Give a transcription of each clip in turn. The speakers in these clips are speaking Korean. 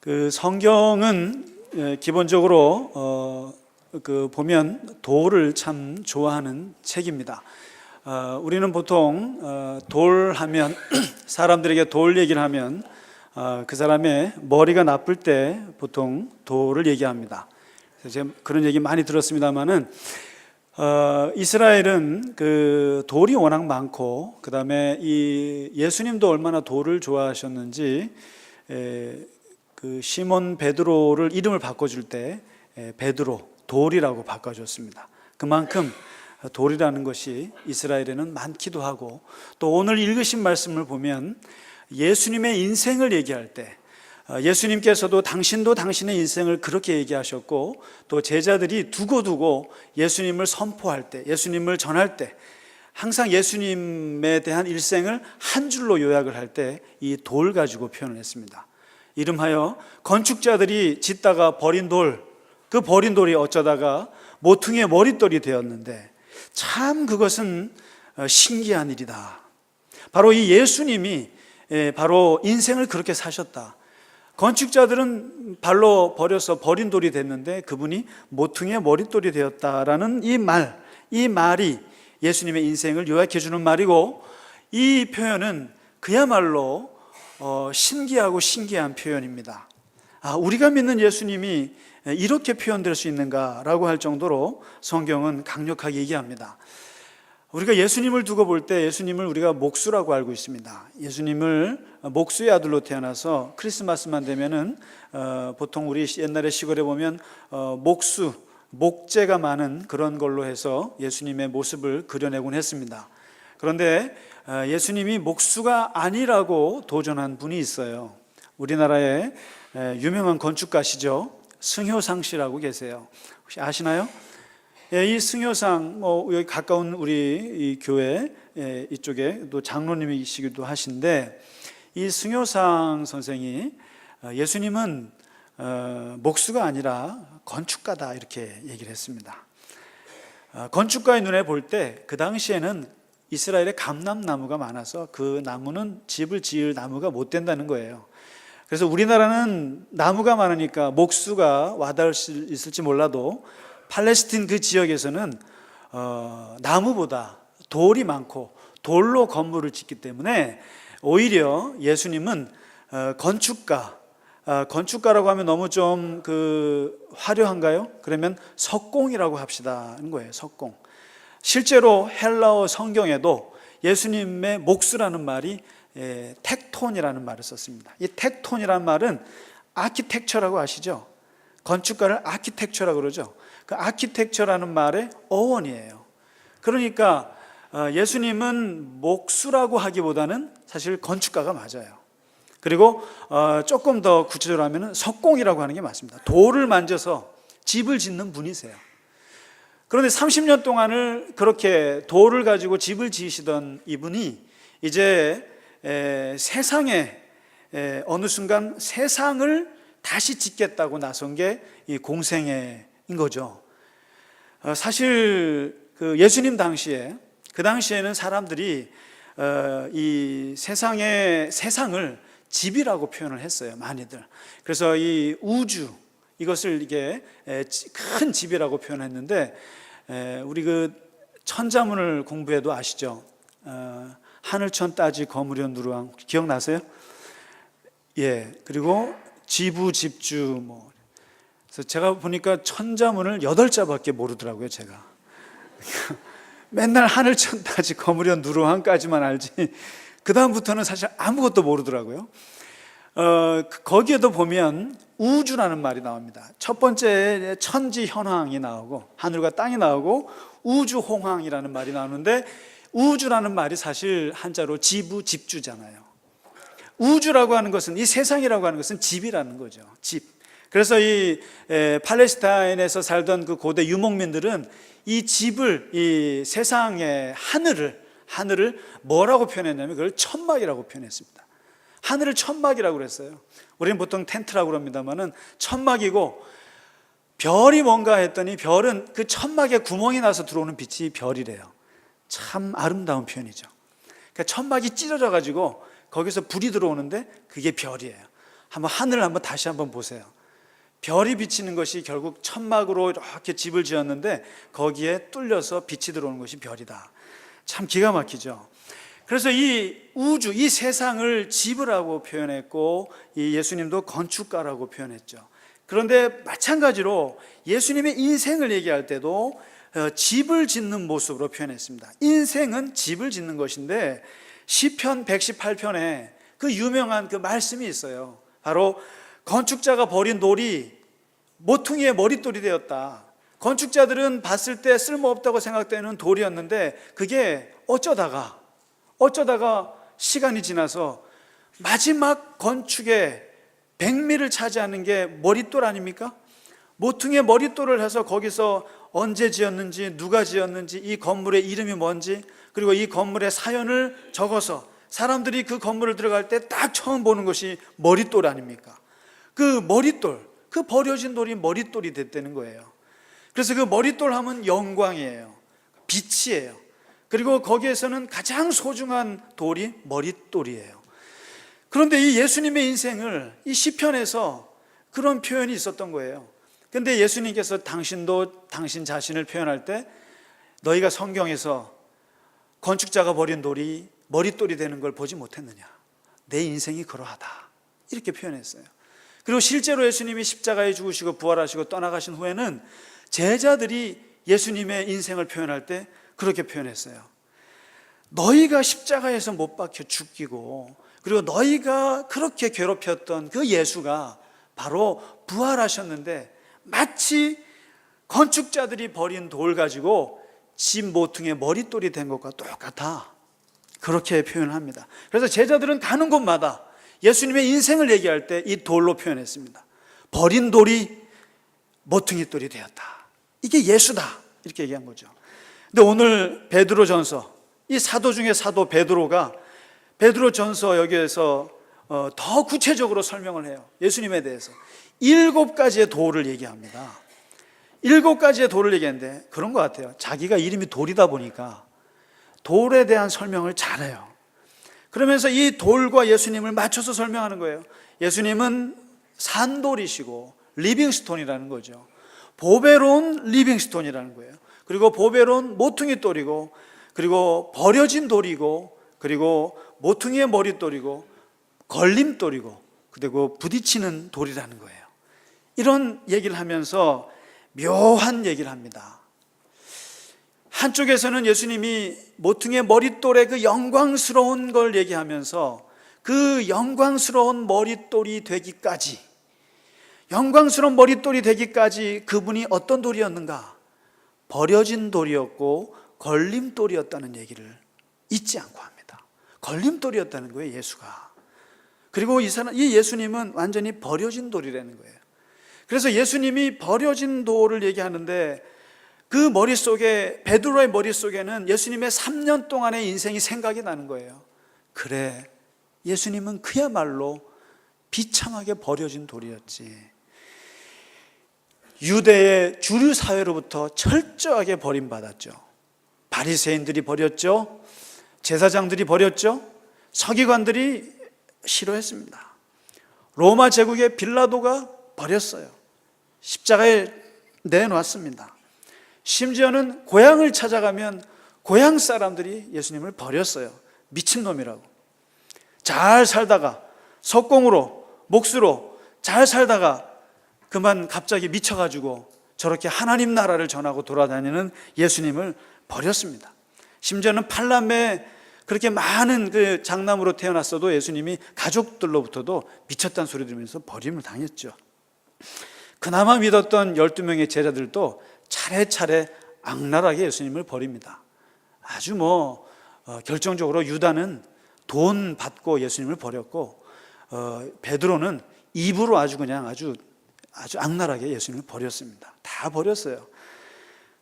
그 성경은 기본적으로 보면 도를 참 좋아하는 책입니다. 우리는 보통 돌 하면 사람들에게 돌 얘기를 하면 그 사람의 머리가 나쁠 때 보통 돌을 얘기합니다. 그래서 제가 그런 얘기 많이 들었습니다만은 이스라엘은 그 돌이 워낙 많고 그 다음에 이 예수님도 얼마나 돌을 좋아하셨는지 그 시몬 베드로를 이름을 바꿔줄 때 베드로 돌이라고 바꿔줬습니다. 그만큼 돌이라는 것이 이스라엘에는 많기도 하고, 또 오늘 읽으신 말씀을 보면 예수님의 인생을 얘기할 때 예수님께서도 당신도 당신의 인생을 그렇게 얘기하셨고, 또 제자들이 두고두고 예수님을 선포할 때, 예수님을 전할 때 항상 예수님에 대한 일생을 한 줄로 요약을 할 때 이 돌 가지고 표현을 했습니다. 이름하여 건축자들이 짓다가 버린 돌, 그 버린 돌이 어쩌다가 모퉁이의 머릿돌이 되었는데 참 그것은 신기한 일이다. 바로 이 예수님이 바로 인생을 그렇게 사셨다. 건축자들은 발로 버려서 버린 돌이 됐는데 그분이 모퉁이의 머릿돌이 되었다라는 이 말이 예수님의 인생을 요약해 주는 말이고, 이 표현은 그야말로 신기하고 신기한 표현입니다. 우리가 믿는 예수님이 이렇게 표현될 수 있는가라고 할 정도로 성경은 강력하게 얘기합니다. 우리가 예수님을 두고 볼 때 예수님을 우리가 목수라고 알고 있습니다. 예수님을 목수의 아들로 태어나서 크리스마스만 되면은 보통 우리 옛날에 시골에 보면 목재가 많은 그런 걸로 해서 예수님의 모습을 그려내곤 했습니다. 그런데 예수님이 목수가 아니라고 도전한 분이 있어요. 우리나라의 유명한 건축가시죠. 승효상 씨라고 계세요. 혹시 아시나요? 이 승효상, 여기 가까운 우리 이 교회 이쪽에 또 장로님이시기도 하신데, 이 승효상 선생이 예수님은 목수가 아니라 건축가다 이렇게 얘기를 했습니다. 건축가의 눈에 볼 때 그 당시에는 이스라엘에 감람나무가 많아서 그 나무는 집을 지을 나무가 못 된다는 거예요. 그래서 우리나라는 나무가 많으니까 목수가 와닿을 수 있을지 몰라도 팔레스틴 그 지역에서는 나무보다 돌이 많고 돌로 건물을 짓기 때문에 오히려 예수님은 건축가라고 하면 너무 좀 화려한가요? 그러면 석공이라고 합시다는 거예요. 석공. 실제로 헬라어 성경에도 예수님의 목수라는 말이 텍톤이라는 말을 썼습니다. 이 텍톤이라는 말은 아키텍처라고 아시죠? 건축가를 아키텍처라고 그러죠. 그 아키텍처라는 말의 어원이에요. 그러니까 예수님은 목수라고 하기보다는 사실 건축가가 맞아요. 그리고 조금 더 구체적으로 하면 석공이라고 하는 게 맞습니다. 돌을 만져서 집을 짓는 분이세요. 그런데 30년 동안을 그렇게 돌을 가지고 집을 지으시던 이분이 이제 세상에 어느 순간 세상을 다시 짓겠다고 나선 게 이 공생애인 거죠. 사실 그 예수님 그 당시에는 사람들이 이 세상을 집이라고 표현을 했어요. 많이들. 그래서 이 우주, 이것을 이게 큰 집이라고 표현했는데, 우리 그 천자문을 공부해도 아시죠? 하늘천 따지 거무려 누르왕 기억나세요? 예. 그리고 지부 집주 그래서 제가 보니까 천자문을 8자밖에 모르더라고요, 제가. 맨날 하늘천 따지 거무려 누르왕까지만 알지 그 다음부터는 사실 아무것도 모르더라고요. 거기에도 보면 우주라는 말이 나옵니다. 첫 번째 천지현황이 나오고 하늘과 땅이 나오고 우주홍황이라는 말이 나오는데, 우주라는 말이 사실 한자로 지부 집주잖아요. 우주라고 하는 것은, 이 세상이라고 하는 것은 집이라는 거죠. 집. 그래서 이 팔레스타인에서 살던 그 고대 유목민들은 이 집을, 이 세상의 하늘을 뭐라고 표현했냐면 그걸 천막이라고 표현했습니다. 하늘을 천막이라고 그랬어요. 우리는 보통 텐트라고 그럽니다만은 천막이고, 별이 뭔가 했더니 별은 그 천막에 구멍이 나서 들어오는 빛이 별이래요. 참 아름다운 표현이죠. 그러니까 천막이 찢어져 가지고 거기서 불이 들어오는데 그게 별이에요. 한번 하늘을 한번 다시 한번 보세요. 별이 비치는 것이 결국 천막으로 이렇게 집을 지었는데 거기에 뚫려서 빛이 들어오는 것이 별이다. 참 기가 막히죠. 그래서 이 우주, 이 세상을 집이라고 표현했고 이 예수님도 건축가라고 표현했죠. 그런데 마찬가지로 예수님의 인생을 얘기할 때도 집을 짓는 모습으로 표현했습니다. 인생은 집을 짓는 것인데 시편 118편에 그 유명한 그 말씀이 있어요. 바로 건축자가 버린 돌이 모퉁이의 머릿돌이 되었다. 건축자들은 봤을 때 쓸모없다고 생각되는 돌이었는데 그게 어쩌다가 시간이 지나서 마지막 건축의 백미를 차지하는 게 머릿돌 아닙니까? 모퉁이의 머릿돌을 해서 거기서 언제 지었는지, 누가 지었는지, 이 건물의 이름이 뭔지, 그리고 이 건물의 사연을 적어서 사람들이 그 건물을 들어갈 때 딱 처음 보는 것이 머릿돌 아닙니까? 그 머릿돌, 그 버려진 돌이 머릿돌이 됐다는 거예요. 그래서 그 머릿돌 하면 영광이에요. 빛이에요. 그리고 거기에서는 가장 소중한 돌이 머릿돌이에요. 그런데 이 예수님의 인생을 이 시편에서 그런 표현이 있었던 거예요. 그런데 예수님께서 당신도 당신 자신을 표현할 때 너희가 성경에서 건축자가 버린 돌이 머릿돌이 되는 걸 보지 못했느냐? 내 인생이 그러하다. 이렇게 표현했어요. 그리고 실제로 예수님이 십자가에 죽으시고 부활하시고 떠나가신 후에는 제자들이 예수님의 인생을 표현할 때 그렇게 표현했어요. 너희가 십자가에서 못 박혀 죽이고 그리고 너희가 그렇게 괴롭혔던 그 예수가 바로 부활하셨는데 마치 건축자들이 버린 돌 가지고 집 모퉁이의 머릿돌이 된 것과 똑같아. 그렇게 표현합니다. 그래서 제자들은 가는 곳마다 예수님의 인생을 얘기할 때 이 돌로 표현했습니다. 버린 돌이 모퉁이 돌이 되었다. 이게 예수다. 이렇게 얘기한 거죠. 근데 오늘 베드로전서, 이 사도 중에 사도 베드로가 베드로전서 여기에서 더 구체적으로 설명을 해요. 예수님에 대해서 7가지의 도를 얘기합니다. 7가지의 도를 얘기하는데 그런 것 같아요. 자기가 이름이 돌이다 보니까 돌에 대한 설명을 잘해요. 그러면서 이 돌과 예수님을 맞춰서 설명하는 거예요. 예수님은 산돌이시고 리빙스톤이라는 거죠. 보배로운 리빙스톤이라는 거예요. 그리고 보배로운 모퉁이 돌이고, 그리고 버려진 돌이고, 그리고 모퉁이의 머릿돌이고, 걸림돌이고, 그리고 부딪히는 돌이라는 거예요. 이런 얘기를 하면서 묘한 얘기를 합니다. 한쪽에서는 예수님이 모퉁이의 머릿돌의 그 영광스러운 걸 얘기하면서 그 영광스러운 머릿돌이 되기까지, 영광스러운 머릿돌이 되기까지 그분이 어떤 돌이었는가? 버려진 돌이었고 걸림돌이었다는 얘기를 잊지 않고 합니다. 걸림돌이었다는 거예요, 예수가. 그리고 이 예수님은 완전히 버려진 돌이라는 거예요. 그래서 예수님이 버려진 돌을 얘기하는데 그 머릿속에, 베드로의 머릿속에는 예수님의 3년 동안의 인생이 생각이 나는 거예요. 그래, 예수님은 그야말로 비참하게 버려진 돌이었지. 유대의 주류 사회로부터 철저하게 버림받았죠. 바리새인들이 버렸죠. 제사장들이 버렸죠. 서기관들이 싫어했습니다. 로마 제국의 빌라도가 버렸어요. 십자가에 내놓았습니다. 심지어는 고향을 찾아가면 고향 사람들이 예수님을 버렸어요. 미친놈이라고. 잘 살다가 석공으로, 몫으로 잘 살다가 그만 갑자기 미쳐가지고 저렇게 하나님 나라를 전하고 돌아다니는 예수님을 버렸습니다. 심지어는 팔남에 그렇게 많은 그 장남으로 태어났어도 예수님이 가족들로부터도 미쳤다는 소리 들으면서 버림을 당했죠. 그나마 믿었던 12명의 제자들도 차례차례 악랄하게 예수님을 버립니다. 아주 결정적으로 유다는 돈 받고 예수님을 버렸고, 베드로는 입으로 아주 악랄하게 예수님을 버렸습니다. 다 버렸어요.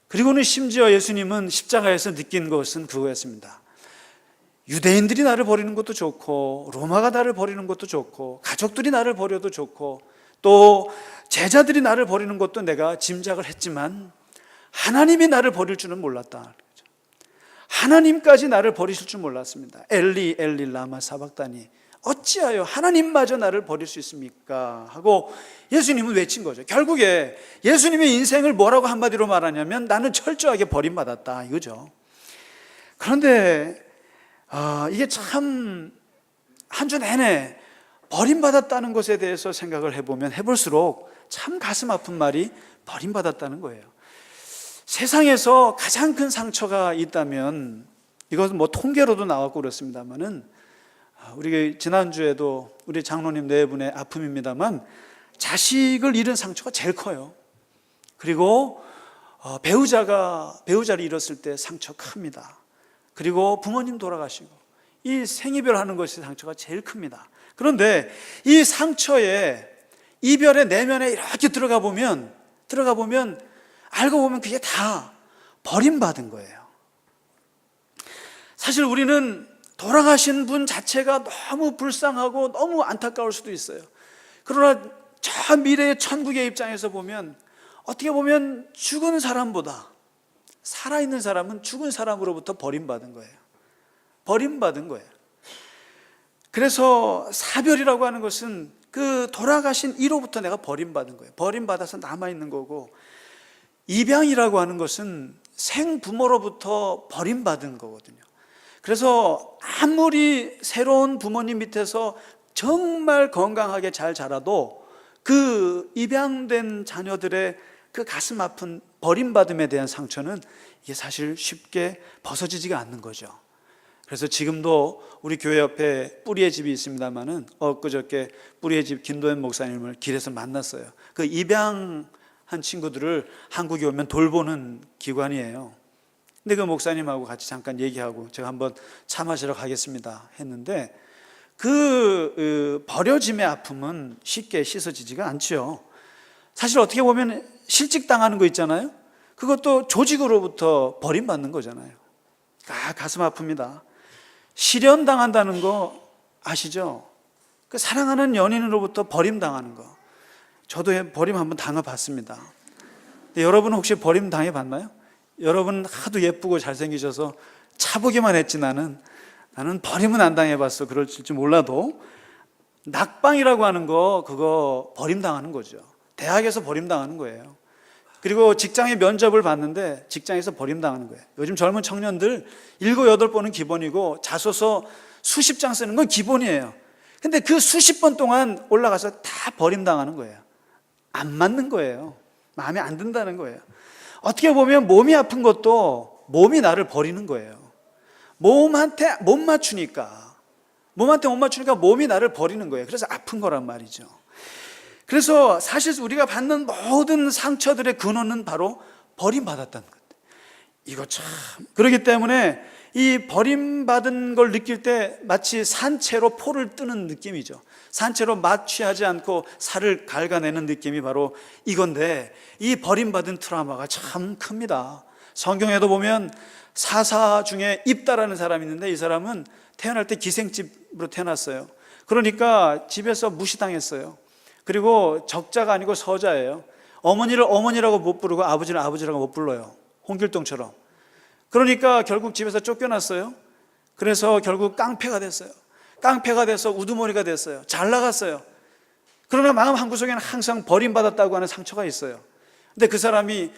그리고는 심지어 예수님은 십자가에서 느낀 것은 그거였습니다. 유대인들이 나를 버리는 것도 좋고, 로마가 나를 버리는 것도 좋고, 가족들이 나를 버려도 좋고, 또 제자들이 나를 버리는 것도 내가 짐작을 했지만 하나님이 나를 버릴 줄은 몰랐다. 하나님까지 나를 버리실 줄 몰랐습니다. 엘리 엘리 라마 사박다니, 어찌하여 하나님마저 나를 버릴 수 있습니까? 하고 예수님은 외친 거죠. 결국에 예수님의 인생을 뭐라고 한마디로 말하냐면 나는 철저하게 버림받았다 이거죠. 그런데 이게 참 한 주 내내 버림받았다는 것에 대해서 생각을 해보면 해볼수록 참 가슴 아픈 말이 버림받았다는 거예요. 세상에서 가장 큰 상처가 있다면, 이것은 뭐 통계로도 나왔고 그렇습니다만은, 우리 지난주에도 우리 장로님 네 분의 아픔입니다만 자식을 잃은 상처가 제일 커요. 그리고 배우자를 잃었을 때 상처 큽니다. 그리고 부모님 돌아가시고 이 생이별하는 것이 상처가 제일 큽니다. 그런데 이 상처에, 이별의 내면에 이렇게 들어가 보면 알고 보면 그게 다 버림받은 거예요. 사실 우리는 돌아가신 분 자체가 너무 불쌍하고 너무 안타까울 수도 있어요. 그러나 저 미래의 천국의 입장에서 보면 어떻게 보면 죽은 사람보다 살아있는 사람은 죽은 사람으로부터 버림받은 거예요. 버림받은 거예요. 그래서 사별이라고 하는 것은 그 돌아가신 이로부터 내가 버림받은 거예요. 버림받아서 남아있는 거고, 입양이라고 하는 것은 생부모로부터 버림받은 거거든요. 그래서 아무리 새로운 부모님 밑에서 정말 건강하게 잘 자라도 그 입양된 자녀들의 그 가슴 아픈 버림받음에 대한 상처는 이게 사실 쉽게 벗어지지가 않는 거죠. 그래서 지금도 우리 교회 옆에 뿌리의 집이 있습니다만은 엊그저께 뿌리의 집 김도현 목사님을 길에서 만났어요. 그 입양한 친구들을 한국에 오면 돌보는 기관이에요. 근데 그 목사님하고 같이 잠깐 얘기하고 제가 한번 차 마시러 가겠습니다 했는데, 그 버려짐의 아픔은 쉽게 씻어지지가 않죠. 사실 어떻게 보면 실직당하는 거 있잖아요. 그것도 조직으로부터 버림받는 거잖아요. 가슴 아픕니다. 실연당한다는 거 아시죠? 그 사랑하는 연인으로부터 버림당하는 거. 저도 버림 한번 당해봤습니다. 근데 여러분은 혹시 버림 당해봤나요? 여러분 하도 예쁘고 잘생기셔서 차보기만 했지 나는 버림은 안 당해봤어. 그럴지 몰라도 낙방이라고 하는 거, 그거 버림당하는 거죠. 대학에서 버림당하는 거예요. 그리고 직장에 면접을 봤는데 직장에서 버림당하는 거예요. 요즘 젊은 청년들 7, 8번은 기본이고 자소서 수십 장 쓰는 건 기본이에요. 근데 그 수십 번 동안 올라가서 다 버림당하는 거예요. 안 맞는 거예요. 마음에 안 든다는 거예요. 어떻게 보면 몸이 아픈 것도 몸이 나를 버리는 거예요. 몸한테 못 맞추니까 몸이 나를 버리는 거예요. 그래서 아픈 거란 말이죠. 그래서 사실 우리가 받는 모든 상처들의 근원은 바로 버림받았다는 것. 이거 참, 그렇기 때문에 이 버림받은 걸 느낄 때 마치 산채로 포를 뜨는 느낌이죠. 산채로 맛 취하지 않고 살을 갉아내는 느낌이 바로 이건데, 이 버림받은 트라우마가 참 큽니다. 성경에도 보면 사사 중에 입다라는 사람이 있는데, 이 사람은 태어날 때 기생집으로 태어났어요. 그러니까 집에서 무시당했어요. 그리고 적자가 아니고 서자예요. 어머니를 어머니라고 못 부르고 아버지를 아버지라고 못 불러요. 홍길동처럼. 그러니까 결국 집에서 쫓겨났어요. 그래서 결국 깡패가 됐어요. 깡패가 돼서 우두머리가 됐어요. 잘 나갔어요. 그러나 마음 한구석에는 항상 버림받았다고 하는 상처가 있어요. 근데 그 사람이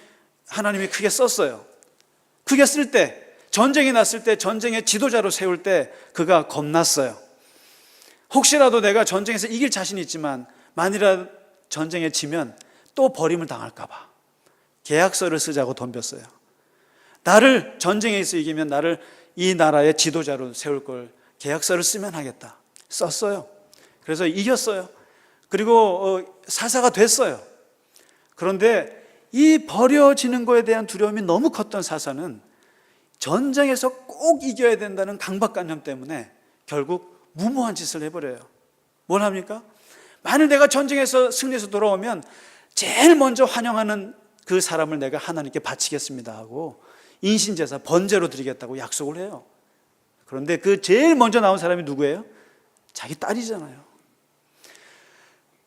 하나님이 크게 썼어요. 크게 쓸 때, 전쟁이 났을 때, 전쟁의 지도자로 세울 때 그가 겁났어요. 혹시라도 내가 전쟁에서 이길 자신이 있지만 만일이라도 전쟁에 지면 또 버림을 당할까 봐 계약서를 쓰자고 덤볐어요. 나를 전쟁에서 이기면 나를 이 나라의 지도자로 세울 걸 계약서를 쓰면 하겠다. 썼어요. 그래서 이겼어요. 그리고 사사가 됐어요. 그런데 이 버려지는 거에 대한 두려움이 너무 컸던 사사는 전쟁에서 꼭 이겨야 된다는 강박관념 때문에 결국 무모한 짓을 해버려요. 뭘 합니까? 만일 내가 전쟁에서 승리해서 돌아오면 제일 먼저 환영하는 그 사람을 내가 하나님께 바치겠습니다 하고 인신제사 번제로 드리겠다고 약속을 해요. 그런데 그 제일 먼저 나온 사람이 누구예요? 자기 딸이잖아요.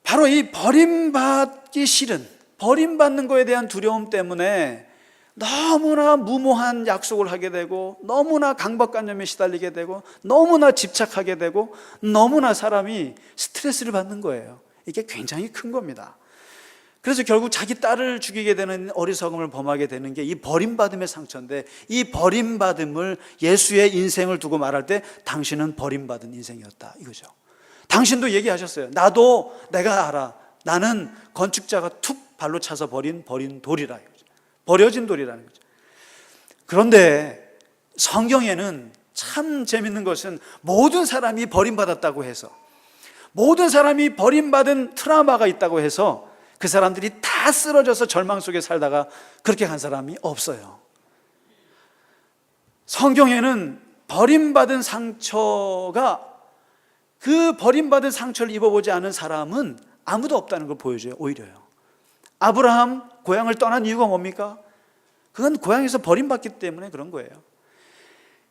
바로 이 버림받기 싫은, 버림받는 거에 대한 두려움 때문에 너무나 무모한 약속을 하게 되고, 너무나 강박관념에 시달리게 되고, 너무나 집착하게 되고, 너무나 사람이 스트레스를 받는 거예요. 이게 굉장히 큰 겁니다. 그래서 결국 자기 딸을 죽이게 되는 어리석음을 범하게 되는 게 이 버림받음의 상처인데, 이 버림받음을 예수의 인생을 두고 말할 때 당신은 버림받은 인생이었다 이거죠. 당신도 얘기하셨어요. 나도 내가 알아. 나는 건축자가 툭 발로 차서 버린 돌이라 이거죠. 버려진 돌이라는 거죠. 그런데 성경에는 참 재밌는 것은 모든 사람이 버림받았다고 해서, 모든 사람이 버림받은 트라우마가 있다고 해서 그 사람들이 다 쓰러져서 절망 속에 살다가 그렇게 간 사람이 없어요. 성경에는 버림받은 상처가, 그 버림받은 상처를 입어보지 않은 사람은 아무도 없다는 걸 보여줘요. 오히려요. 아브라함 고향을 떠난 이유가 뭡니까? 그건 고향에서 버림받기 때문에 그런 거예요.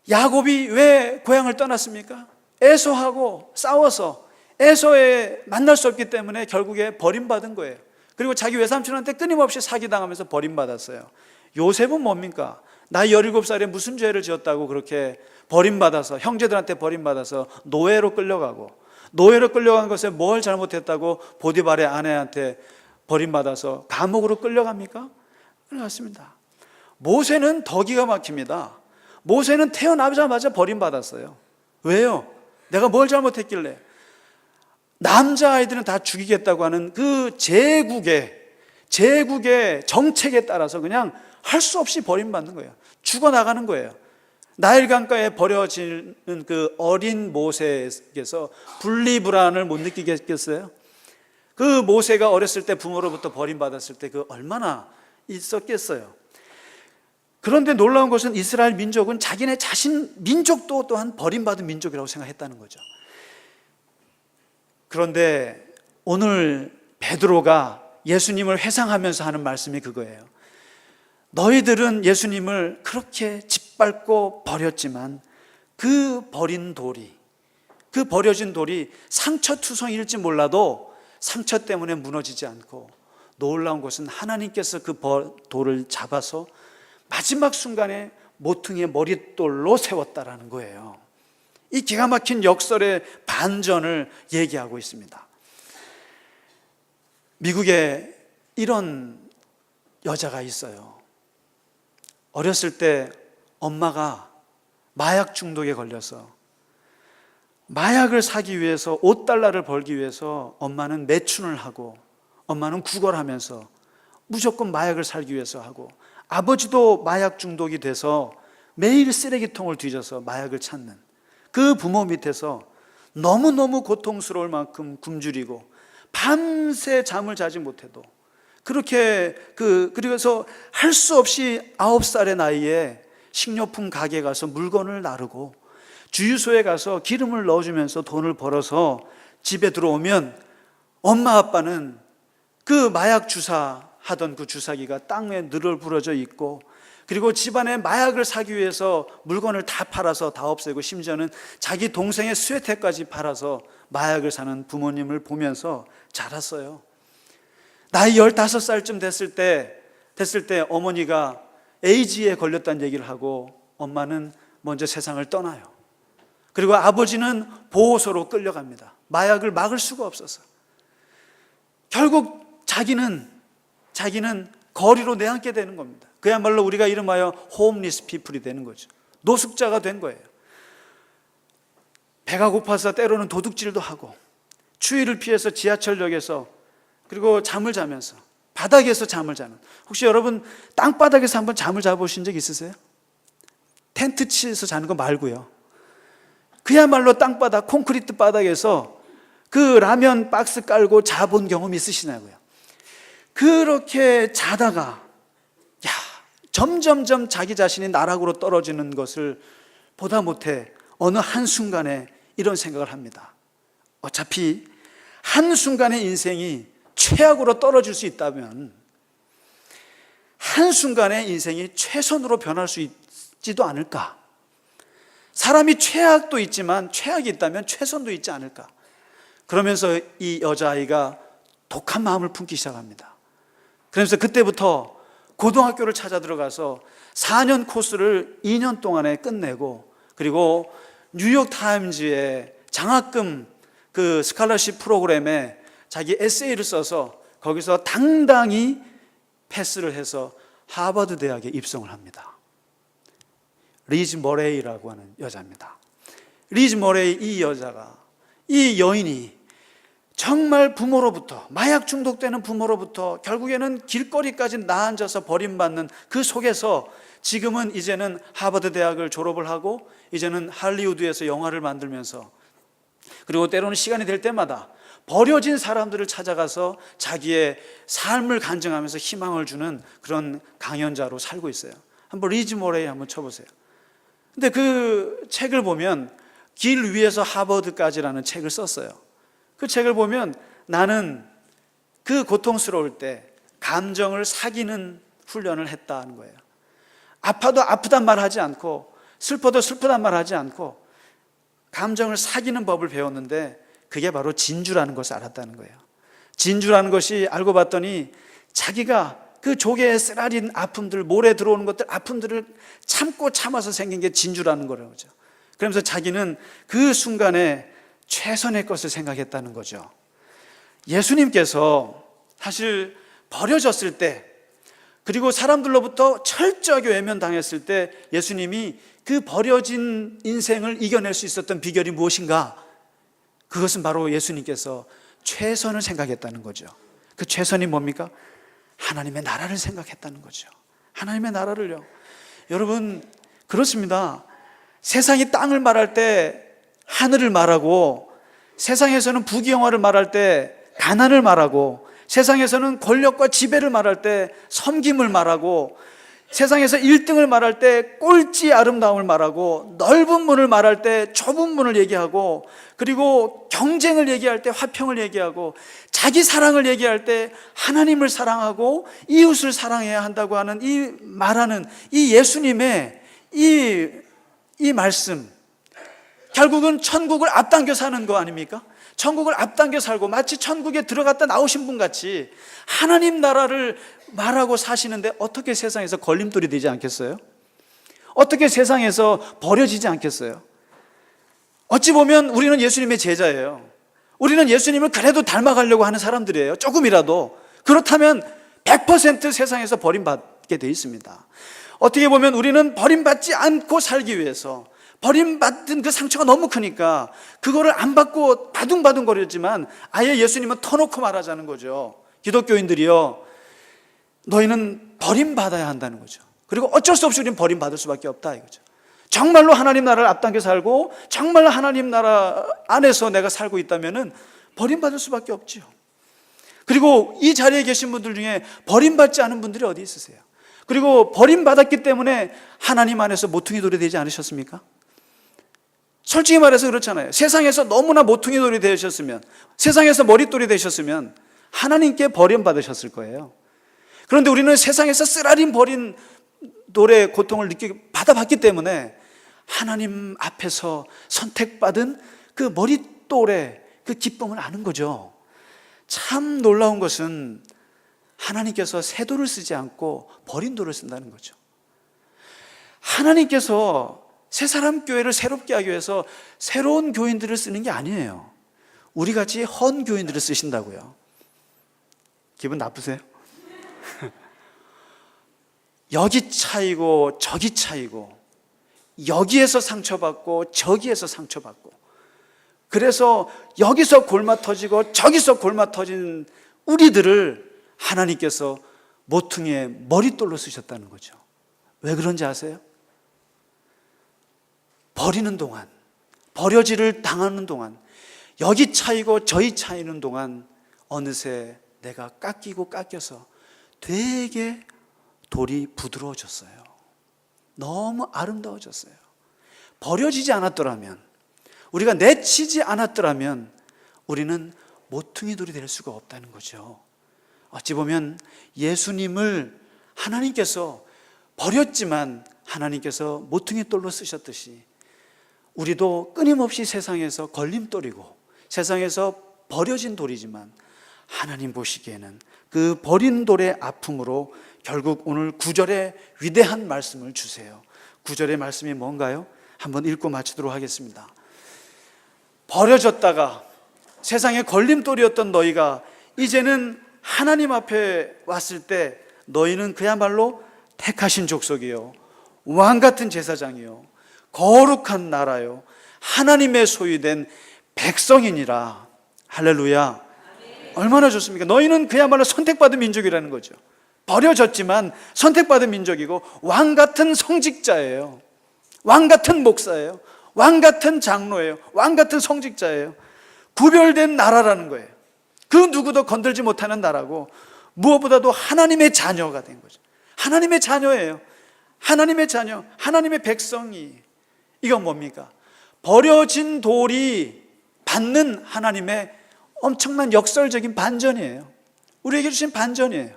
야곱이 왜 고향을 떠났습니까? 에서하고 싸워서 에서에 만날 수 없기 때문에 결국에 버림받은 거예요. 그리고 자기 외삼촌한테 끊임없이 사기당하면서 버림받았어요. 요셉은 뭡니까? 나이 17살에 무슨 죄를 지었다고 그렇게 버림받아서, 형제들한테 버림받아서 노예로 끌려가고, 노예로 끌려간 것에 뭘 잘못했다고 보디발의 아내한테 버림받아서 감옥으로 끌려갑니까? 그렇습니다. 모세는 더 기가 막힙니다. 모세는 태어나자마자 버림받았어요. 왜요? 내가 뭘 잘못했길래? 남자아이들은 다 죽이겠다고 하는 그 제국의 정책에 따라서 그냥 할 수 없이 버림받는 거예요. 죽어나가는 거예요. 나일강가에 버려지는 그 어린 모세에게서 분리불안을 못 느끼겠어요? 그 모세가 어렸을 때 부모로부터 버림받았을 때 그 얼마나 있었겠어요? 그런데 놀라운 것은 이스라엘 민족은 자기네 자신 민족도 또한 버림받은 민족이라고 생각했다는 거죠. 그런데 오늘 베드로가 예수님을 회상하면서 하는 말씀이 그거예요. 너희들은 예수님을 그렇게 짓밟고 버렸지만 그 버려진 돌이 상처투성일지 몰라도 상처 때문에 무너지지 않고, 놀라운 것은 하나님께서 그 돌을 잡아서 마지막 순간에 모퉁이의 머릿돌로 세웠다라는 거예요. 이 기가 막힌 역설의 반전을 얘기하고 있습니다. 미국에 이런 여자가 있어요. 어렸을 때 엄마가 마약 중독에 걸려서 마약을 사기 위해서 $5를 벌기 위해서 엄마는 매춘을 하고, 엄마는 구걸하면서 무조건 마약을 살기 위해서 하고, 아버지도 마약 중독이 돼서 매일 쓰레기통을 뒤져서 마약을 찾는 그 부모 밑에서 너무너무 고통스러울 만큼 굶주리고 밤새 잠을 자지 못해도 그렇게 그래서 할 수 없이 9살의 나이에 식료품 가게에 가서 물건을 나르고 주유소에 가서 기름을 넣어주면서 돈을 벌어서 집에 들어오면 엄마 아빠는 그 마약 주사하던 그 주사기가 땅에 늘어 부러져 있고, 그리고 집안에 마약을 사기 위해서 물건을 다 팔아서 다 없애고, 심지어는 자기 동생의 스웨터까지 팔아서 마약을 사는 부모님을 보면서 자랐어요. 나이 15살쯤 됐을 때 어머니가 에이즈에 걸렸다는 얘기를 하고 엄마는 먼저 세상을 떠나요. 그리고 아버지는 보호소로 끌려갑니다. 마약을 막을 수가 없어서. 결국 자기는 거리로 내앉게 되는 겁니다. 그야말로 우리가 이름하여 홈리스 피플이 되는 거죠. 노숙자가 된 거예요. 배가 고파서 때로는 도둑질도 하고, 추위를 피해서 지하철역에서, 그리고 잠을 자면서 바닥에서 잠을 자는, 혹시 여러분 땅바닥에서 한번 잠을 자보신 적 있으세요? 텐트 치에서 자는 거 말고요. 그야말로 땅바닥, 콘크리트 바닥에서 그 라면 박스 깔고 자본 경험 있으시냐고요. 그렇게 자다가 점점점 자기 자신이 나락으로 떨어지는 것을 보다 못해 어느 한순간에 이런 생각을 합니다. 어차피 한순간의 인생이 최악으로 떨어질 수 있다면 한순간의 인생이 최선으로 변할 수 있지도 않을까? 사람이 최악도 있지만 최악이 있다면 최선도 있지 않을까? 그러면서 이 여자아이가 독한 마음을 품기 시작합니다. 그러면서 그때부터 고등학교를 찾아 들어가서 4년 코스를 2년 동안에 끝내고, 그리고 뉴욕 타임즈에 장학금 그 스칼러십 프로그램에 자기 에세이를 써서 거기서 당당히 패스를 해서 하버드 대학에 입성을 합니다. 리즈 머레이라고 하는 여자입니다. 리즈 머레이, 이 여자가, 이 여인이 정말 부모로부터, 마약 중독되는 부모로부터 결국에는 길거리까지 나앉아서 버림받는 그 속에서 지금은 이제는 하버드 대학을 졸업을 하고 이제는 할리우드에서 영화를 만들면서, 그리고 때로는 시간이 될 때마다 버려진 사람들을 찾아가서 자기의 삶을 간증하면서 희망을 주는 그런 강연자로 살고 있어요. 한번 리즈 모레이 한번 쳐보세요. 근데 그 책을 보면 길 위에서 하버드까지라는 책을 썼어요. 그 책을 보면 나는 그 고통스러울 때 감정을 사귀는 훈련을 했다는 거예요. 아파도 아프단 말 하지 않고, 슬퍼도 슬프단 말 하지 않고 감정을 사귀는 법을 배웠는데, 그게 바로 진주라는 것을 알았다는 거예요. 진주라는 것이 알고 봤더니 자기가 그 조개에 쓰라린 아픔들, 모래 들어오는 것들, 아픔들을 참고 참아서 생긴 게 진주라는 거죠. 그러면서 자기는 그 순간에 최선의 것을 생각했다는 거죠. 예수님께서 사실 버려졌을 때, 그리고 사람들로부터 철저하게 외면당했을 때 예수님이 그 버려진 인생을 이겨낼 수 있었던 비결이 무엇인가? 그것은 바로 예수님께서 최선을 생각했다는 거죠. 그 최선이 뭡니까? 하나님의 나라를 생각했다는 거죠. 하나님의 나라를요. 여러분, 그렇습니다. 세상이 땅을 말할 때 하늘을 말하고, 세상에서는 부귀영화를 말할 때 가난을 말하고, 세상에서는 권력과 지배를 말할 때 섬김을 말하고, 세상에서 1등을 말할 때 꼴찌 아름다움을 말하고, 넓은 문을 말할 때 좁은 문을 얘기하고, 그리고 경쟁을 얘기할 때 화평을 얘기하고, 자기 사랑을 얘기할 때 하나님을 사랑하고 이웃을 사랑해야 한다고 하는 이 말하는 이 예수님의 이 말씀, 결국은 천국을 앞당겨 사는 거 아닙니까? 천국을 앞당겨 살고 마치 천국에 들어갔다 나오신 분 같이 하나님 나라를 말하고 사시는데 어떻게 세상에서 걸림돌이 되지 않겠어요? 어떻게 세상에서 버려지지 않겠어요? 어찌 보면 우리는 예수님의 제자예요. 우리는 예수님을 그래도 닮아가려고 하는 사람들이에요. 조금이라도. 그렇다면 100% 세상에서 버림받게 돼 있습니다. 어떻게 보면 우리는 버림받지 않고 살기 위해서, 버림받은 그 상처가 너무 크니까 그거를 안 받고 바둥바둥 거렸지만 아예 예수님은 터놓고 말하자는 거죠. 기독교인들이요, 너희는 버림받아야 한다는 거죠. 그리고 어쩔 수 없이 우리는 버림받을 수밖에 없다 이거죠. 정말로 하나님 나라를 앞당겨 살고 정말로 하나님 나라 안에서 내가 살고 있다면 버림받을 수밖에 없죠. 그리고 이 자리에 계신 분들 중에 버림받지 않은 분들이 어디 있으세요? 그리고 버림받았기 때문에 하나님 안에서 모퉁이 돌이 되지 않으셨습니까? 솔직히 말해서 그렇잖아요. 세상에서 너무나 모퉁이 돌이 되셨으면, 세상에서 머릿돌이 되셨으면 하나님께 버림받으셨을 거예요. 그런데 우리는 세상에서 쓰라린 버린 돌의 고통을 받아봤기 때문에 하나님 앞에서 선택받은 그 머릿돌의 그 기쁨을 아는 거죠. 참 놀라운 것은 하나님께서 새 돌을 쓰지 않고 버린 돌을 쓴다는 거죠. 하나님께서 새사람 교회를 새롭게 하기 위해서 새로운 교인들을 쓰는 게 아니에요. 우리같이 헌 교인들을 쓰신다고요. 기분 나쁘세요? 여기 차이고 저기 차이고, 여기에서 상처받고 저기에서 상처받고, 그래서 여기서 골마 터지고 저기서 골마 터진 우리들을 하나님께서 모퉁이에 머릿돌로 쓰셨다는 거죠. 왜 그런지 아세요? 버리는 동안, 버려지를 당하는 동안, 여기 차이고 저기 차이는 동안 어느새 내가 깎이고 깎여서 되게 돌이 부드러워졌어요. 너무 아름다워졌어요. 버려지지 않았더라면, 우리가 내치지 않았더라면 우리는 모퉁이 돌이 될 수가 없다는 거죠. 어찌 보면 예수님을 하나님께서 버렸지만 하나님께서 모퉁이 돌로 쓰셨듯이 우리도 끊임없이 세상에서 걸림돌이고 세상에서 버려진 돌이지만 하나님 보시기에는 그 버린 돌의 아픔으로 결국 오늘 9절에 위대한 말씀을 주세요. 9절의 말씀이 뭔가요? 한번 읽고 마치도록 하겠습니다. 버려졌다가 세상의 걸림돌이었던 너희가 이제는 하나님 앞에 왔을 때 너희는 그야말로 택하신 족속이요, 왕같은 제사장이요, 거룩한 나라요, 하나님의 소유된 백성이니라. 할렐루야. 얼마나 좋습니까? 너희는 그야말로 선택받은 민족이라는 거죠. 버려졌지만 선택받은 민족이고 왕같은 성직자예요. 왕같은 목사예요. 왕같은 장로예요. 왕같은 성직자예요. 구별된 나라라는 거예요. 그 누구도 건들지 못하는 나라고, 무엇보다도 하나님의 자녀가 된 거죠. 하나님의 자녀예요. 하나님의 자녀, 하나님의 백성이. 이건 뭡니까? 버려진 돌이 받는 하나님의 엄청난 역설적인 반전이에요. 우리에게 주신 반전이에요.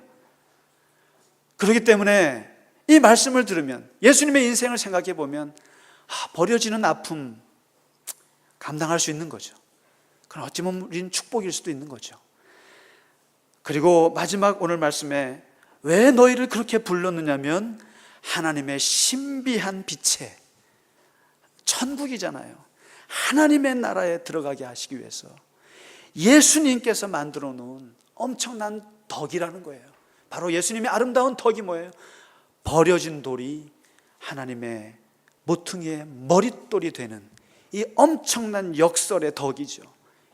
그렇기 때문에 이 말씀을 들으면, 예수님의 인생을 생각해 보면 버려지는 아픔 감당할 수 있는 거죠. 그럼 어찌 보면 우리는 축복일 수도 있는 거죠. 그리고 마지막 오늘 말씀에 왜 너희를 그렇게 불렀느냐면 하나님의 신비한 빛에, 천국이잖아요. 하나님의 나라에 들어가게 하시기 위해서 예수님께서 만들어 놓은 엄청난 덕이라는 거예요. 바로 예수님의 아름다운 덕이 뭐예요? 버려진 돌이 하나님의 모퉁이의 머릿돌이 되는 이 엄청난 역설의 덕이죠.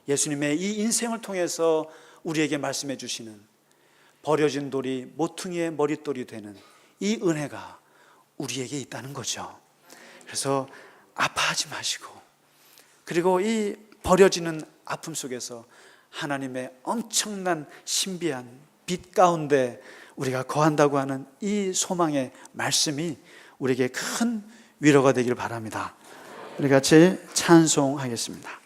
예수님의 이 인생을 통해서 우리에게 말씀해 주시는 버려진 돌이 모퉁이의 머릿돌이 되는 이 은혜가 우리에게 있다는 거죠. 그래서 아파하지 마시고, 그리고 이 버려지는 아픔 속에서 하나님의 엄청난 신비한 빛 가운데 우리가 거한다고 하는 이 소망의 말씀이 우리에게 큰 위로가 되길 바랍니다. 우리 같이 찬송하겠습니다.